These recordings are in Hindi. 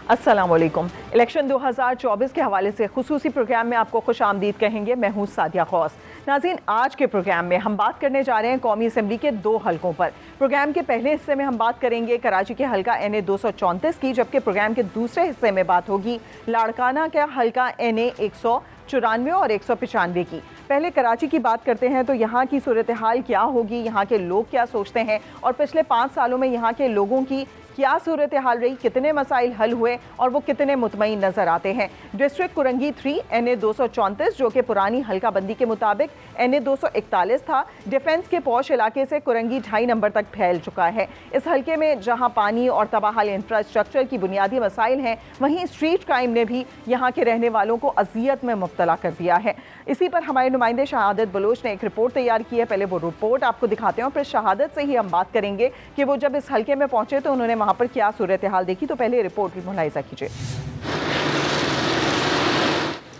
अस्सलाम वालेकुम। इलेक्शन 2024 के हवाले से खुसूसी प्रोग्राम में आपको खुश आमदीद कहेंगे। मैं हूँ सादिया खौस। नाज़रीन, आज के प्रोग्राम में हम बात करने जा रहे हैं कौमी असम्बली के 2 हलकों पर। प्रोग्राम के पहले हिस्से में हम बात करेंगे कराची के हलका NA 234 की, जबकि प्रोग्राम के दूसरे हिस्से में बात होगी लाड़काना का हलका NA 194 और 195 की। पहले कराची की बात करते हैं तो यहाँ की सूरत हाल क्या होगी, यहाँ के लोग क्या सोचते हैं और पिछले 5 सालों में यहाँ के लोगों की क्या सूरत हाल रही, कितने मसाइल हल हुए और वो कितने मुतमईन नजर आते हैं। डिस्ट्रिक्ट कुरंगी 3 NA 234 जो कि पुरानी हल्का बंदी के मुताबिक NA 241 था, डिफेंस के पौश इलाके से कुरंगी 2.5 नंबर तक फैल चुका है। इस हल्के में जहां पानी और तबाहल इंफ्रास्ट्रक्चर की बुनियादी मसाइल हैं, वहीं स्ट्रीट क्राइम ने भी यहाँ के रहने वालों को अजियत में मुब्तला कर दिया है। इसी पर हमारे नुमाइंदे शहादत बलोच ने एक रिपोर्ट तैयार की है। पहले वो रिपोर्ट आपको दिखाते हैं और फिर शहादत से ही हम बात करेंगे कि वो जब इस हल्के में पहुंचे तो उन्होंने वहां पर क्या सूरत हाल देखी। तो पहले रिपोर्ट भी मुलाहिजा कीजिए।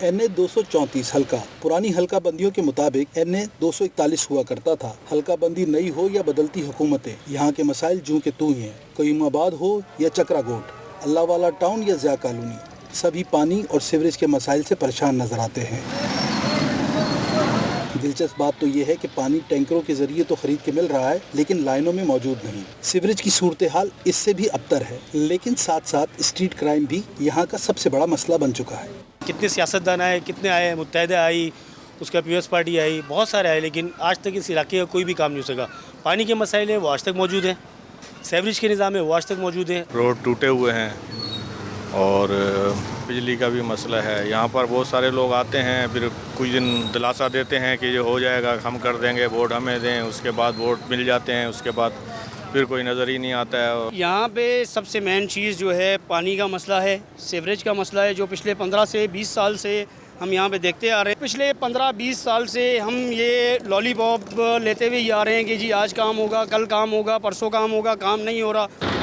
NA 234 हल्का पुरानी हल्का बंदियों के मुताबिक NA 241 हुआ करता था। हल्का बंदी नई हो या बदलती हुकूमतें, यहाँ के मसाइल जूं के तू ही हैं। कयूमाबाद हो या चक्रागोट, अल्लाह वाला टाउन या ज़िया कॉलोनी, सभी पानी और सीवरेज के मसाइल से परेशान नजर आते हैं। दिलचस्प बात तो ये है कि पानी टैंकरों के जरिए तो खरीद के मिल रहा है, लेकिन लाइनों में मौजूद नहीं। सीवरेज की सूरत हाल इससे भी अबतर है, लेकिन साथ साथ स्ट्रीट क्राइम भी यहाँ का सबसे बड़ा मसला बन चुका है। कितने सियासतदान आए, कितने आए, मुत्तहिदा आई, उसका PS पार्टी आई, बहुत सारे आए, लेकिन आज तक इस इलाके का कोई भी काम नहीं हो सका। पानी के मसाइल है वो आज तक मौजूद हैं, सीवरेज के निज़ाम है वो आज तक मौजूद हैं। रोड टूटे हुए हैं और बिजली का भी मसला है। यहाँ पर बहुत सारे लोग आते हैं, फिर कुछ दिन दिलासा देते हैं कि ये हो जाएगा, हम कर देंगे, वोट हमें दें, उसके बाद वोट मिल जाते हैं, उसके बाद फिर कोई नज़र ही नहीं आता है। यहाँ पे सबसे मेन चीज़ जो है पानी का मसला है, सीवरेज का मसला है, जो पिछले 15 से 20 साल से हम यहाँ पे देखते आ रहे हैं। पिछले 15-20 साल से हम ये लॉलीपॉप लेते हुए ही आ रहे हैं कि जी आज काम होगा, कल काम होगा, परसों काम होगा, काम नहीं हो रहा।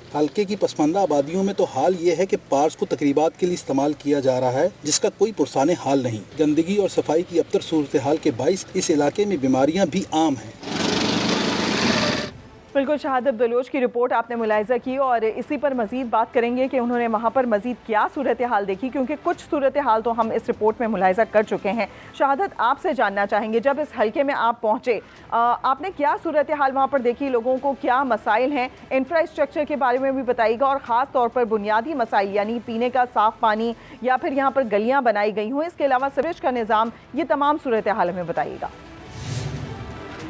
हल्के की पसमानदा आबादियों में तो हाल ये है कि पार्स को तकरीबात के लिए इस्तेमाल किया जा रहा है, जिसका कोई पुरसाने हाल नहीं। गंदगी और सफाई की अबतर सूरत हाल के बाइस इस इलाके में बीमारियां भी आम हैं। बिल्कुल, शहादत बलोच की रिपोर्ट आपने मुलाहिजा की और इसी पर मज़ीद बात करेंगे कि उन्होंने वहाँ पर मज़ीद क्या सूरत हाल देखी, क्योंकि कुछ सूरत हाल तो हम इस रिपोर्ट में मुलाहिजा कर चुके हैं। शहादत, आपसे जानना चाहेंगे, जब इस हल्के में आप पहुँचे, आपने क्या सूरत हाल वहाँ पर देखी, लोगों को क्या मसाइल हैं, इंफ्रास्ट्रक्चर के बारे में भी बताइएगा और ख़ास तौर पर बुनियादी मसाइल यानी पीने का साफ़ पानी या फिर यहाँ पर गलियाँ बनाई गई हों, इसके अलावा सीवरेज का निज़ाम, ये तमाम सूरत हाल हमें बताइएगा।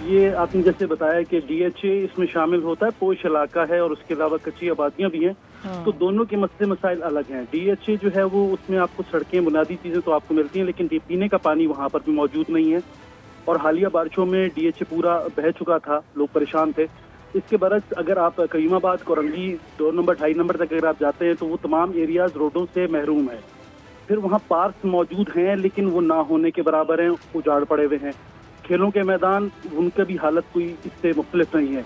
ये आपने जैसे बताया कि DHA इसमें शामिल होता है, पोश इलाका है और उसके अलावा कच्ची आबादियां भी हैं, तो दोनों के मसले मसाइल अलग हैं। DHA जो है वो उसमें आपको सड़कें, बुनियादी चीज़ें तो आपको मिलती हैं, लेकिन पीने का पानी वहाँ पर भी मौजूद नहीं है और हालिया बारिशों में DHA पूरा बह चुका था, लोग परेशान थे। इसके बरक्स अगर आप कयूमाबाद, कुरंगी 2 नंबर 2.5 नंबर तक अगर आप जाते हैं तो वो तमाम एरियाज रोडों से महरूम है। फिर वहाँ पार्क मौजूद हैं, लेकिन वो ना होने के बराबर हैं, उजाड़ पड़े हुए हैं। खेलों के मैदान, उनका भी हालत कोई इससे मुख्तलिफ नहीं है।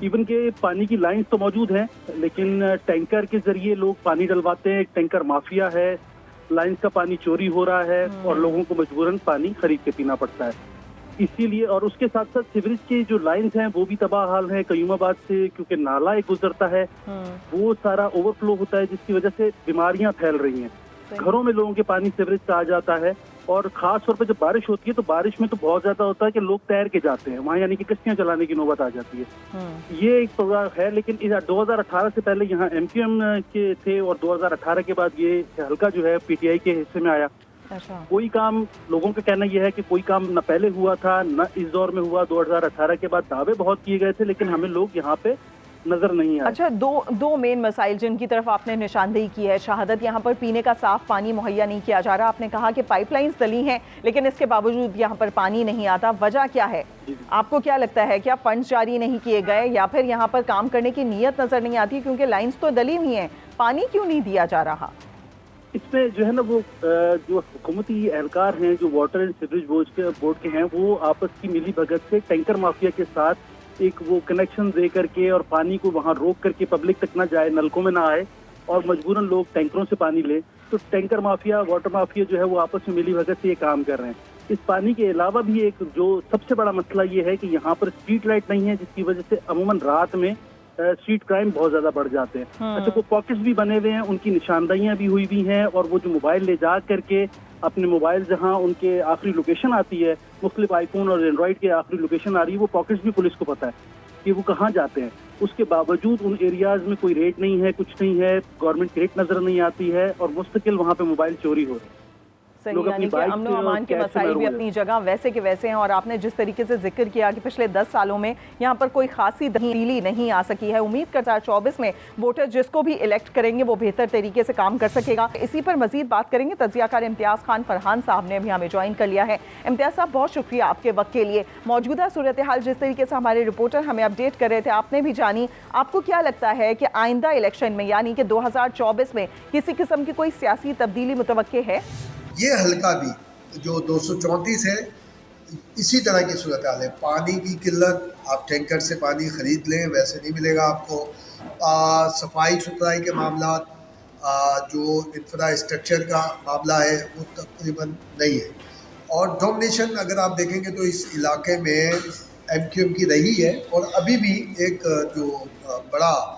इवन के पानी की लाइंस तो मौजूद हैं, लेकिन टैंकर के जरिए लोग पानी डलवाते हैं। एक टैंकर माफिया है, लाइंस का पानी चोरी हो रहा है और लोगों को मजबूरन पानी खरीद के पीना पड़ता है। इसीलिए और उसके साथ साथ सीवरेज की जो लाइंस हैं वो भी तबाह हाल है। कयूमाबाद से क्योंकि नाला एक गुजरता है, वो सारा ओवरफ्लो होता है, जिसकी वजह से बीमारियां फैल रही हैं। घरों में लोगों के पानी सीवरेज से आ जाता है और खास तौर पर जब बारिश होती है तो बारिश में तो बहुत ज्यादा होता है कि लोग तैर के जाते हैं वहाँ, यानी कि कश्तियां चलाने की नौबत आ जाती है। ये एक प्रोग्राम है, लेकिन 2018 से पहले यहाँ MQM के थे और 2018 के बाद ये हल्का जो है PTI के हिस्से में आया। कोई काम, लोगों का कहना यह है कि कोई काम न पहले हुआ था न इस दौर में हुआ। 2018 के बाद दावे बहुत किए गए थे, लेकिन हमें लोग यहाँ पे नजर नहीं आए। अच्छा, दो मेन मसाइल जिनकी तरफ आपने निशानदेही की है शहादत, यहाँ पर पीने का साफ पानी मुहैया नहीं किया जा रहा। आपने कहा कि पाइपलाइंस डली हैं, लेकिन इसके बावजूद यहाँ पर पानी नहीं आता। वजह क्या है? आपको क्या लगता है, क्या फंड्स जारी नहीं किए गए या फिर यहाँ पर काम करने की नीयत नजर नहीं आती? क्योंकि लाइंस तो डली हुई हैं, पानी क्यों नहीं दिया जा रहा? इसमें जो है ना वो जो हुकूमती एहलकार हैं, जो वाटर एंड सीवरेज बोर्ड के हैं, वो आपस की मिली भगत से टैंकर माफिया के साथ एक वो कनेक्शन दे करके और पानी को वहाँ रोक करके पब्लिक तक ना जाए, नलकों में ना आए और मजबूरन लोग टैंकरों से पानी ले। तो टैंकर माफिया, वाटर माफिया जो है वो आपस में मिली भगत से ये काम कर रहे हैं। इस पानी के अलावा भी एक जो सबसे बड़ा मसला ये है कि यहाँ पर स्ट्रीट लाइट नहीं है, जिसकी वजह से अमूमन रात में स्ट्रीट क्राइम बहुत ज्यादा बढ़ जाते हैं। अच्छा, वो पॉकेट्स भी बने हुए हैं, उनकी निशानदाहियां भी हुई हुई हैं, और वो जो मोबाइल ले जा करके अपने मोबाइल जहां उनके आखिरी लोकेशन आती है, मुख्तलिफ आईफोन और एंड्रॉइड के आखिरी लोकेशन आ रही है, वो पॉकेट्स भी पुलिस को पता है कि वो कहाँ जाते हैं। उसके बावजूद उन एरियाज में कोई रेड नहीं है, कुछ नहीं है, गवर्नमेंट की रेड नजर नहीं आती है, और मुस्तकिल वहाँ पे मोबाइल चोरी हो रही है। सही, लोग यानी अपनी कि बाइक अमन व से अमान के कैश से मसाइल भी महरूम अपनी जगह वैसे के वैसे हैं, और आपने जिस तरीके से जिक्र किया कि पिछले 10 सालों में यहाँ पर कोई खासी तब्दीली नहीं आ सकी है। उम्मीद करता है 2024 में वोटर जिसको भी इलेक्ट करेंगे वो बेहतर तरीके से काम कर सकेगा। इसी पर मजीद बात करेंगे। तजियाकार इम्तियाज़ खान फरहान साहब ने भी हमें ज्वाइन कर लिया है। इम्तियाज़ साहब, बहुत शुक्रिया आपके वक्त के लिए। मौजूदा सूरत हाल जिस तरीके से हमारे रिपोर्टर हमें अपडेट कर रहे थे, आपने भी जानी, आपको क्या लगता है कि आइंदा इलेक्शन में यानी कि 2024 में किसी किस्म की कोई सियासी तब्दीली मुतवक्के है? ये हल्का भी जो 234 है, इसी तरह की सूरत हाल है। पानी की किल्लत, आप टैंकर से पानी ख़रीद लें वैसे नहीं मिलेगा आपको। सफाई सुथराई के मामला, जो इंफ्रास्ट्रक्चर का मामला है वो तकरीबन नहीं है। और डोमिनेशन अगर आप देखेंगे तो इस इलाके में MQM की रही है, और अभी भी एक जो बड़ा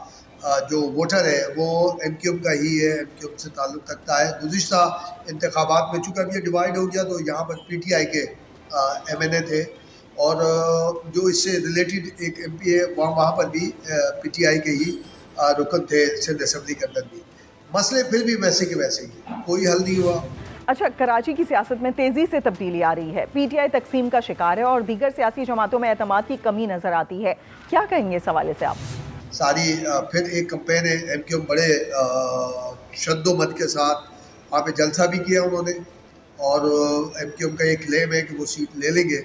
जो वोटर है वो MQM का ही है, MQM से ताल्लुक़ रखता है। गुज़िश्ता इंतखाबात में चूँकि अब ये डिवाइड हो गया तो यहाँ पर PTI के MNA थे, और जो इससे रिलेटेड एक MP है वहाँ पर भी PTI के ही रुकन थे सिंध असम्बली के अंदर भी। मसले फिर भी वैसे के वैसे ही, कोई हल नहीं हुआ। अच्छा, कराची की सियासत में तेज़ी से तब्दीली आ रही है। PTI तकसीम का शिकार है और दीगर सियासी जमातों में एतमाद की कमी नज़र आती है। क्या कहेंगे इस हवाले से आप? सारी फिर एक कैंपेन है, MQM बड़े शद्दोमत के साथ वहाँ पे जलसा भी किया उन्होंने, और MQM का ये क्लेम है कि वो सीट ले लेंगे।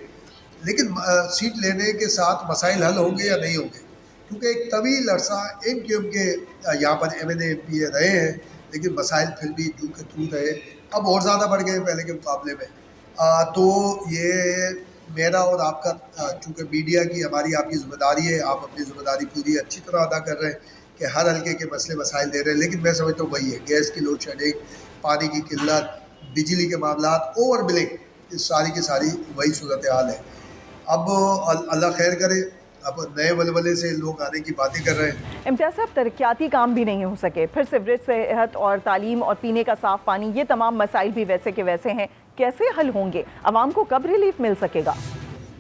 लेकिन सीट लेने के साथ मसाइल हल होंगे या नहीं होंगे, क्योंकि एक तवील अरसा MQM के यहाँ पर MNA MP रहे हैं, लेकिन मसाइल फिर भी जू के तू रहे, अब और ज़्यादा बढ़ गए पहले के मुकाबले में। तो ये मेरा और आपका, चूँकि मीडिया की हमारी आपकी ज़िम्मेदारी है, आप अपनी ज़िम्मेदारी पूरी अच्छी तरह अदा कर रहे हैं कि हर हल्के के मसले मसाइल दे रहे हैं। लेकिन मैं समझता हूँ वही है, गैस की लोड शेडिंग, पानी की किल्लत, बिजली के मामला, ओवर बिलिंग, इस सारी की सारी वही सूरत हाल है। अब अल्लाह खैर करे, अब नए वलवले से लोग आने की बातें कर रहे हैं। इम्तियाज़ साहब, तरक्याती काम भी नहीं हो सके, फिर सिवरेज, सेहत और तालीम और पीने का साफ पानी, ये तमाम मसाइल भी वैसे के वैसे हैं। कैसे हल होंगे? आवाम को कब रिलीफ मिल सकेगा?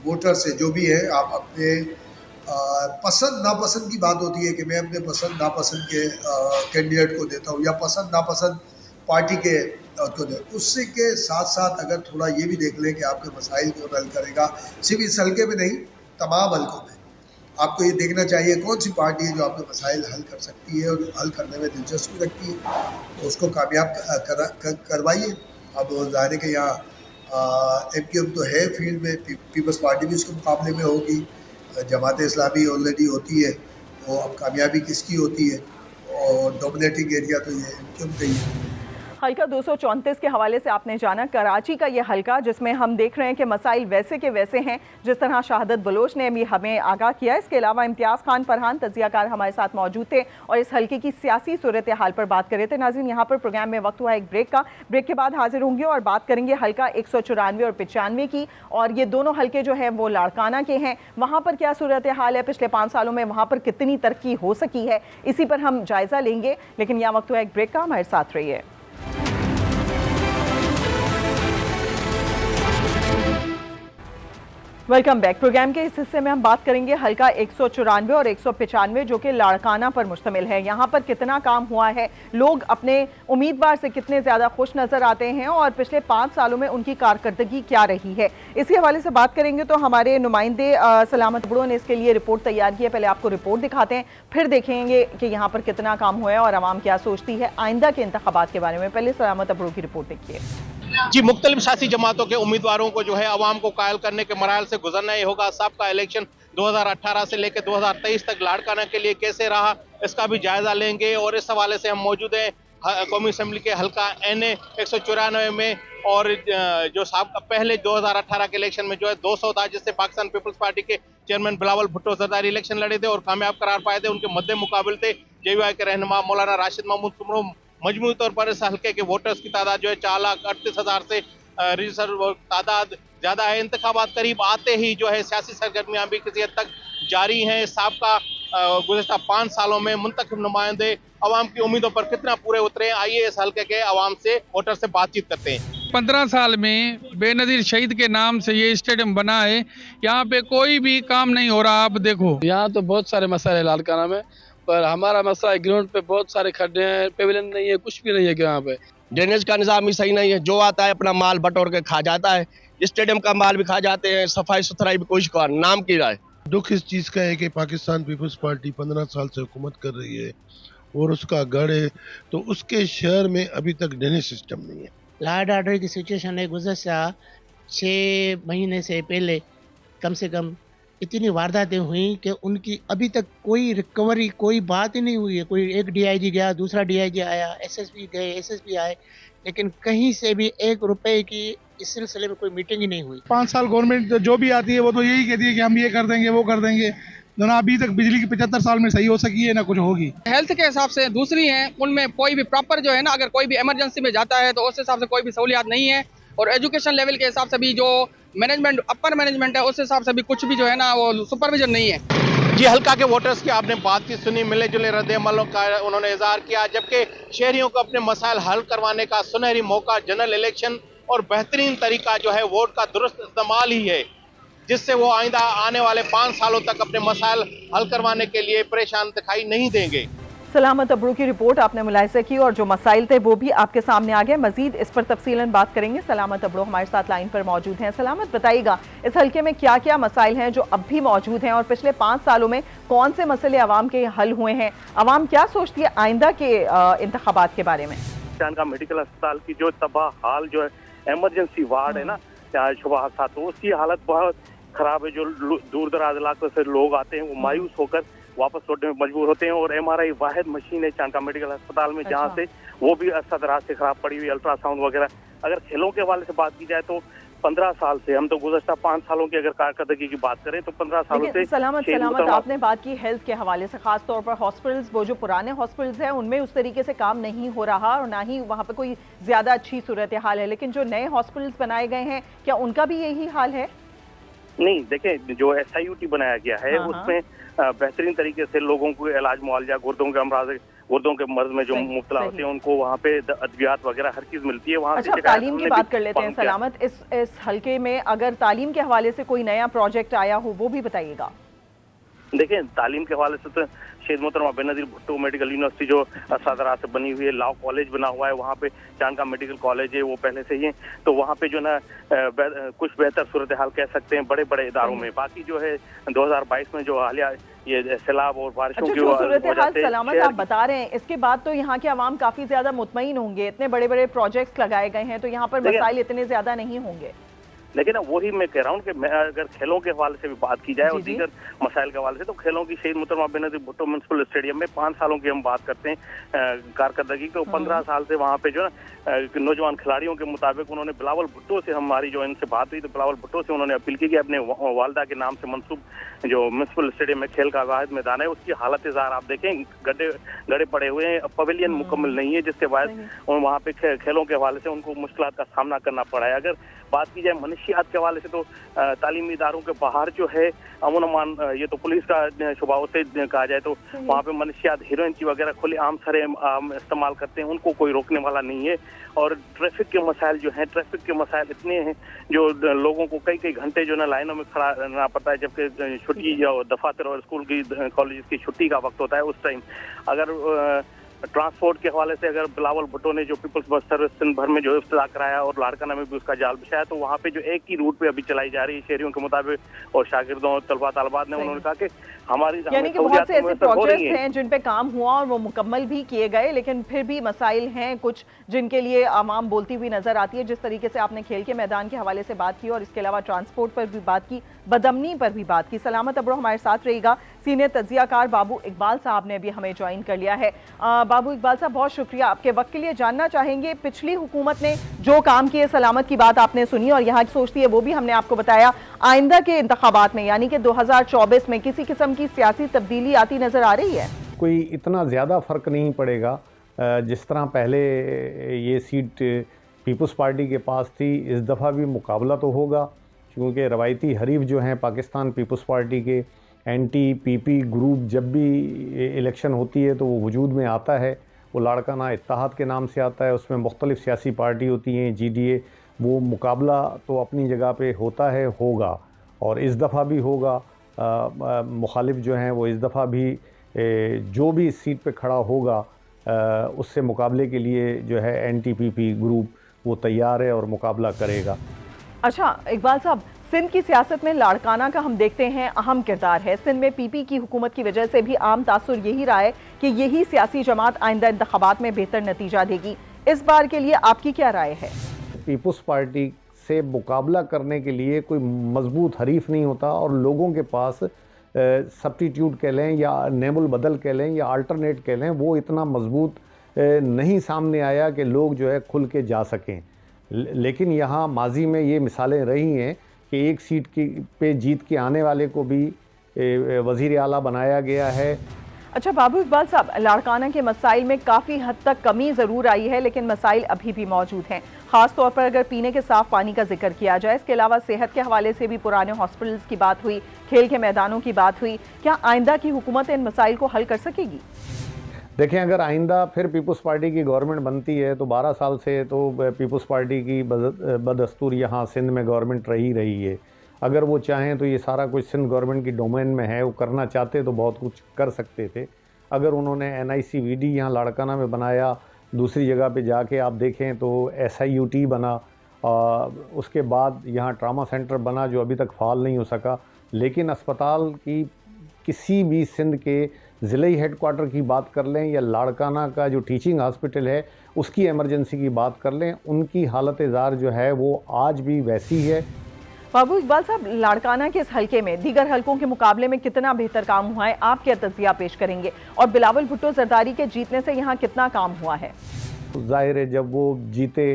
वोटर से जो भी है, आप अपने पसंद नापसंद की बात होती है कि मैं अपने पसंद नापसंद के कैंडिडेट को देता हूँ या पसंद नापसंद पार्टी के को दे। उससे के साथ साथ अगर थोड़ा ये भी देख लें कि आपके मसाइल को हल करेगा, सिर्फ इस हल्के में नहीं, तमाम हल्कों में आपको ये देखना चाहिए कौन सी पार्टी है जो आपके मसाइल हल कर सकती है और हल करने में दिलचस्पी रखती है, तो उसको कामयाब करवाइए। अब ज़ाहिर है कि यहाँ MQM तो है फील्ड में, पीपल्स पार्टी भी उसके मुकाबले में होगी, जमात इस्लामी ऑलरेडी होती है, तो अब कामयाबी किसकी होती है, और डोमिनेटिंग एरिया तो ये MQM का ही है। हल्का 234 के हवाले से आपने जाना, कराची का ये हल्का जिसमें हम देख रहे हैं कि मसाइल वैसे के वैसे हैं जिस तरह शहादत बलोच ने भी हमें आगाह किया। इसके अलावा इम्तियाज़ खान फरहान तजियाकार हमारे साथ मौजूद थे और इस हल्के की सियासी सूरत हाल पर बात कर रहे थे। नाज़रीन, यहाँ पर प्रोग्राम में वक्त हुआ एक ब्रेक का। ब्रेक के बाद हाजिर होंगे और बात करेंगे हल्का 194 और 95 की, और ये दोनों हल्के जो है वो लाड़काना के हैं। वहाँ पर क्या सूरत हाल है, पिछले 5 सालों में वहाँ पर कितनी तरक्की हो सकी है, इसी पर हम जायज़ा लेंगे। लेकिन यहाँ वक्त हुआ एक ब्रेक का, हमारे साथ रहिए। Welcome back. प्रोग्राम के इस हिस्से में हम बात करेंगे हल्का 194 और 195 जो कि लाड़काना पर मुश्तमिल है। यहाँ पर कितना काम हुआ है, लोग अपने उम्मीदवार से कितने ज़्यादा खुश नज़र आते हैं और पिछले 5 सालों में उनकी कारकर्दगी क्या रही है, इसी हवाले से बात करेंगे। तो हमारे नुमाइंदे सलामत बुड़ो ने इसके लिए रिपोर्ट तैयार की है। पहले आपको रिपोर्ट दिखाते हैं, फिर देखेंगे कि यहाँ पर कितना काम हुआ है और आवाम क्या सोचती है आइंदा के इंतखाबात के बारे में। पहले सलामत बुड़ो की रिपोर्ट देखिए। जी, मुख्तलिफ सियासी जमातों के उम्मीदवारों को जो है अवाम को कायल करने के मराहल से गुजरना ही होगा। सबका इलेक्शन 2018 से लेकर 2023 तक लाड़काना के लिए कैसे रहा, इसका भी जायजा लेंगे। और इस हवाले से हम मौजूद हैं कौमी असम्बली के हल्का NA 194 में, और जो साहब पहले 2018 के इलेक्शन में जो है 200 था, जिससे पाकिस्तान पीपल्स पार्टी के चेयरमैन बिलावल भुट्टो जरदारी इलेक्शन लड़े थे और कामयाब करार पाए थे। उनके मद्दे मुकाबले थे JUI के रहनुमा मौलाना राशिद महमूद सुमरो। मजमूई तौर पर इस हल्के के वोटर्स की तादाद जो है 4,38,000 से रिजर्व तादाद ज़्यादा है। इंतखाबात करीब आते ही जो है सियासी सरगर्मियाँ भी किसी हद तक जारी हैं। साबका गुज़िश्ता 5 सालों में मुंतखब नुमाइंदे अवाम की उम्मीदों पर कितना पूरे उतरे। आइए इस हल्के के अवाम से, वोटर से बातचीत करते हैं। 15 साल में बेनजीर शहीद के नाम से ये स्टेडियम बना है, यहाँ पे कोई भी काम नहीं हो रहा। आप देखो यहाँ तो बहुत सारे मसले हैं लाड़काना में, पर हमारा मसला है ग्राउंड पे बहुत सारे खड्डे हैं, पेविलियन नहीं है, कुछ भी नहीं है यहाँ पे। ड्रेनेज का निज़ाम ही सही नहीं है, जो आता है अपना माल बटोर के खा जाता है। स्टेडियम का माल भी खा जाते हैं, सफाई सुथराई भी कुछ का नाम की राय। दुख इस चीज़ का है कि पाकिस्तान पीपल्स पार्टी 15 साल से हुकूमत कर रही है और उसका गढ़ है, तो उसके शहर में अभी तक ड्रेनेज सिस्टम नहीं है। लॉ एंड ऑर्डर की सिचुएशन है, गुज़श्ता 6 महीने से पहले कम से कम इतनी वारदातें हुई कि उनकी अभी तक कोई रिकवरी, कोई बात ही नहीं हुई है। कोई एक डीआईजी गया, दूसरा डीआईजी आया, एसएसपी गए, एसएसपी आए, लेकिन कहीं से भी 1 रुपए की इस सिलसिले में कोई मीटिंग ही नहीं हुई। 5 साल गवर्नमेंट जो भी आती है वो तो यही कहती है कि हम ये कर देंगे, वो कर देंगे। ना अभी तक बिजली की 75 साल में सही हो सकी है, ना कुछ होगी। हेल्थ के हिसाब से दूसरी हैं, उनमें कोई भी प्रॉपर जो है ना, अगर कोई भी इमरजेंसी में जाता है तो उस हिसाब से कोई भी सहूलियात नहीं है। और एजुकेशन लेवल के हिसाब से भी जो मैनेजमेंट, अपर मैनेजमेंट है, उस हिसाब से भी कुछ भी जो है ना वो सुपरविजन नहीं है। जी, हल्का के वोटर्स की आपने बातचीत सुनी, मिले जुले रद्द-ए-अमलों का उन्होंने इजहार किया, जबकि शहरियों को अपने मसाइल हल करवाने का सुनहरी मौका जनरल इलेक्शन और बेहतरीन तरीका जो है वोट का दुरुस्त इस्तेमाल ही है, जिससे वो आइंदा आने वाले 5 सालों तक अपने मसाइल हल करवाने के लिए परेशान दिखाई नहीं देंगे। सलामत अब्रू की रिपोर्ट आपने मुलाहिजा की और जो मसाइल थे वो भी आपके सामने आ गए। मजीद इस पर तफसीलन बात करेंगे। सलामत अब्रू हमारे साथ लाइन पर मौजूद हैं। सलामत, बताइएगा इस हल्के में क्या क्या मसाइल हैं जो अब भी मौजूद हैं और पिछले 5 सालों में कौन से मसले आवाम के हल हुए हैं? आवाम क्या सोचती है आइंदा के इंतखाबात के बारे में? का मेडिकल अस्पताल की जो तबाह हाल जो है, एमरजेंसी वार्ड है ना, जहाँ शुबह हादसा, तो उसकी हालत बहुत खराब है। जो दूर दराज इलाकों से लोग आते हैं वो मायूस होकर वापस लौटने में मजबूर होते हैं। और एमआरआई वाहिद मशीन है चांका मेडिकल अस्पताल में, जहाँ से वो भी असदराज से खराब पड़ी हुई, अल्ट्रासाउंड वगैरह। अगर खेलों के हवाले से बात की जाए तो 15 साल से, हम तो गुज़श्ता 5 सालों की अगर कारकर्दगी की बात करें तो 15 सालों से सलामत आपने बात की हेल्थ के हवाले से, खास तौर पर हॉस्पिटल्स, वो जो पुराने हॉस्पिटल्स हैं उनमें उस तरीके से काम नहीं हो रहा और ना ही वहाँ पे कोई ज्यादा अच्छी सूरत हाल है, लेकिन जो नए हॉस्पिटल्स बनाए गए हैं क्या उनका भी यही हाल है? नहीं, देखें, जो SIUT बनाया गया है उसमें बेहतरीन तरीके से लोगों को इलाज मुआवजा, गुर्दों के अमराज, गुर्दों के मर्ज में जो मुब्तला होते हैं उनको वहाँ पे अद्वियात वगैरह हर चीज मिलती है। वहाँ अच्छा, तालीम की बात कर लेते हैं सलामत। इस हल्के में अगर तालीम के हवाले से कोई नया प्रोजेक्ट आया हो वो भी बताइएगा। देखें, तालीम के हवाले से तो शहीद मोहतरमा बेनजीर भुट्टो मेडिकल यूनिवर्सिटी जो असदरा से बनी हुई है, लॉ कॉलेज बना हुआ है, वहाँ पे चांका मेडिकल कॉलेज है, वो पहले से ही है, तो वहाँ पे जो ना कुछ बेहतर सूरत हाल कह सकते हैं बड़े बड़े इदारों में। बाकी जो है 2022 में जो हालिया ये सैलाब और बारिशों की सूरत हाल सलामत आप बता रहे हैं, इसके बाद तो यहाँ के अवाम काफी ज्यादा मुतमईन होंगे, इतने बड़े बड़े प्रोजेक्ट्स लगाए गए हैं तो यहाँ पर मसाइल इतने ज्यादा नहीं होंगे। लेकिन वही मैं कह रहा हूँ कि अगर खेलों के हवाले से भी बात की जाए और दीगर मसाइल के हवाले से, तो खेलों की शहीद मोहतरमा बेनजीर भुट्टो म्युनिसिपल स्टेडियम में 5 सालों की हम बात करते हैं कारकर्दगी को, 15 साल से वहाँ पे जो ना नौजवान खिलाड़ियों के मुताबिक उन्होंने बिलावल भुट्टो से, हमारी जो इनसे बात हुई तो बिलावल भुट्टो से उन्होंने अपील की कि अपने वालदा के नाम से मंसूब जो म्युनिसिपल स्टेडियम में खेल का वाहिद मैदान है उसकी हालत इज़ार आप देखें, गड्ढे पड़े हुए हैं, पवेलियन मुकम्मल नहीं है, जिसके बाद वहाँ पे खेलों के हवाले से उनको मुश्किलात का सामना करना पड़ा है। अगर बात की जाए मनशियात के हवाले से तो तालीमी इदारों के बाहर जो है अमन अमान, ये तो पुलिस का शुबा से कहा जाए तो वहाँ पे मनशियात हीरोइन की वगैरह खुले आम सरे इस्तेमाल करते हैं, उनको कोई रोकने वाला नहीं है। और ट्रैफिक के मसाइल जो हैं, ट्रैफिक के मसाइल इतने हैं जो लोगों को कई कई घंटे जो ना लाइनों में खड़ा रहना पड़ता है, जबकि छुट्टी या दफातर और स्कूल की कॉलेज की छुट्टी का वक्त होता है उस टाइम। अगर ट्रांसपोर्ट के हवाले से अगर बिलावल भुट्टो ने जो पीपल्स बस सर्विस सिंध भर में जो इफ्तिताह कराया और लाड़काना में भी उसका जाल बिछाया, तो वहाँ पे जो एक ही रूट पे अभी चलाई जा रही है शहरियों के मुताबिक और शागिर्दों तलबा तालबात ने उन्होंने कहा कि हमारी यानी कि बहुत से ऐसे प्रोजेक्ट्स हैं जिन पे काम हुआ और वो मुकम्मल भी किए गए, लेकिन फिर भी मसाइल हैं कुछ जिनके लिए आवाम बोलती हुई नजर आती है। जिस तरीके से आपने खेल के मैदान के हवाले से बात की और इसके अलावा ट्रांसपोर्ट पर भी बात की, बदमनी पर भी बात की। सलामत अब्रो हमारे साथ रहेगा। सीनियर तज्जियाकार बाबू इकबाल साहब ने भी हमें ज्वाइन कर लिया है। बाबू इकबाल साहब, बहुत शुक्रिया आपके वक्त के लिए। जानना चाहेंगे पिछली हुकूमत ने जो काम किए, सलामत की बात आपने सुनी और यहाँ सोचती है वो भी हमने आपको बताया, आइंदा के इंतखाबात में यानी कि 2024 में किसी किस्म की सियासी तब्दीली आती नजर आ रही है? कोई इतना ज़्यादा फ़र्क नहीं पड़ेगा। जिस तरह पहले ये सीट पीपल्स पार्टी के पास थी, इस दफ़ा भी मुकाबला तो होगा, क्योंकि रवायती हरीफ जो हैं पाकिस्तान पीपल्स पार्टी के NTPP ग्रुप जब भी इलेक्शन होती है तो वो वजूद में आता है। वो लाड़काना इत्तेहाद के नाम से आता है, उसमें मुख्तलिफ़ सियासी पार्टी होती हैं, GDA। वो मुकाबला तो अपनी जगह पे होता है, होगा, और इस दफ़ा भी होगा। मुखालिफ जो हैं वो इस दफ़ा भी जो भी इस सीट पे खड़ा होगा उससे मुकाबले के लिए जो है NTPP ग्रुप वो तैयार है और मुकाबला करेगा। अच्छा इकबाल साहब, सिंध की सियासत में लाड़काना का हम देखते हैं अहम किरदार है। सिंध में PP की हुकूमत की वजह से भी आम तासुर यही रहा है कि यही सियासी जमात आइंदा इंतखाबात में बेहतर नतीजा देगी। इस बार के लिए आपकी क्या राय है? पीपल्स पार्टी से मुकाबला करने के लिए कोई मजबूत हरीफ नहीं होता, और लोगों के पास सब्स्टिट्यूट कह लें या नेमुल बदल कह लें या अल्टरनेट कह लें, वो इतना मजबूत नहीं सामने आया कि लोग जो है खुल के जा सकें। लेकिन यहाँ माजी में ये मिसालें रही हैं कि एक सीट की पे जीत के आने वाले को भी वज़ीर आला बनाया गया है। अच्छा बाबू इकबाल साहब, लाड़काना के मसाइल में काफ़ी हद तक कमी ज़रूर आई है, लेकिन मसाइल अभी भी मौजूद हैं। ख़ास तौर पर अगर पीने के साफ़ पानी का जिक्र किया जाए, इसके अलावा सेहत के हवाले से भी पुराने हॉस्पिटल्स की बात हुई, खेल के मैदानों की बात हुई। क्या आइंदा की हुकूमत इन मसाइल को हल कर सकेगी? देखें, अगर आइंदा फिर पीपल्स पार्टी की गवर्नमेंट बनती है तो 12 साल से तो पीपल्स पार्टी की बदस्तूर यहाँ सिंध में गवर्नमेंट रही है। अगर वो चाहें तो ये सारा कुछ सिंध गवर्नमेंट की डोमेन में है, वो करना चाहते तो बहुत कुछ कर सकते थे। अगर उन्होंने NICVD यहाँ लाड़काना में बनाया, दूसरी जगह पे जाके आप देखें तो SIUT बना, उसके बाद यहाँ ट्रामा सेंटर बना जो अभी तक फ़ाल नहीं हो सका। लेकिन अस्पताल की किसी भी सिंध के ज़िले हेडक्वार्टर की बात कर लें या लाड़काना का जो टीचिंग हॉस्पिटल है उसकी इमरजेंसी की बात कर लें, उनकी हालत ज़ार जो है वो आज भी वैसी है। बाबू इकबाल साहब, लाड़काना के इस हलके में दीगर हलकों के मुकाबले में कितना बेहतर काम हुआ है, आप क्या तज्जिया पेश करेंगे? और बिलावल भुट्टो जरदारी के जीतने से यहाँ कितना काम हुआ है? जाहिर है जब वो जीते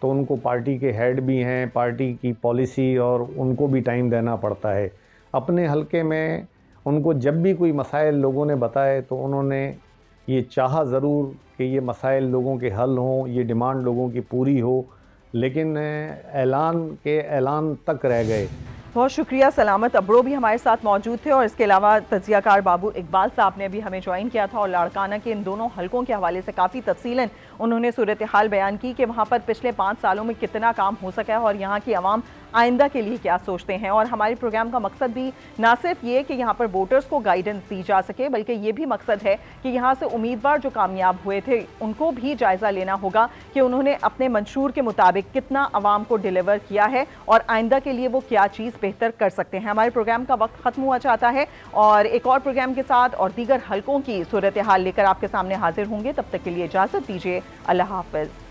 तो उनको पार्टी के हेड भी हैं, पार्टी की पॉलिसी और उनको भी टाइम देना पड़ता है। अपने हलके में उनको जब भी कोई मसाइल लोगों ने बताए तो उन्होंने ये चाहा ज़रूर कि ये मसाइल लोगों के हल हों, ये डिमांड लोगों की पूरी हो, लेकिन ऐलान तक रह गए। बहुत शुक्रिया। सलामत अबरो भी हमारे साथ मौजूद थे, और इसके अलावा तज्जियाकार बाबू इकबाल साहब ने भी हमें ज्वाइन किया था और लाड़काना के इन दोनों हलकों के हवाले से काफ़ी तफसीलन उन्होंने सूरत हाल बयान की कि वहाँ पर पिछले 5 सालों में कितना काम हो सका है और यहाँ की आवाम आइंदा के लिए क्या सोचते हैं। और हमारे प्रोग्राम का मकसद भी ना सिर्फ ये कि यहाँ पर वोटर्स को गाइडेंस दी जा सके, बल्कि ये भी मकसद है कि यहाँ से उम्मीदवार जो कामयाब हुए थे उनको भी जायज़ा लेना होगा कि उन्होंने अपने मंशूर के मुताबिक कितना आवाम को डिलीवर किया है और आइंदा के लिए वो क्या चीज़ बेहतर कर सकते हैं। हमारे प्रोग्राम का वक्त ख़त्म हुआ चाहता है और एक और प्रोग्राम के साथ और दीगर हलकों की सूरत हाल लेकर आपके सामने हाजिर होंगे। तब तक के लिए इजाज़त दीजिए। अल्लाह हाफ़िज़।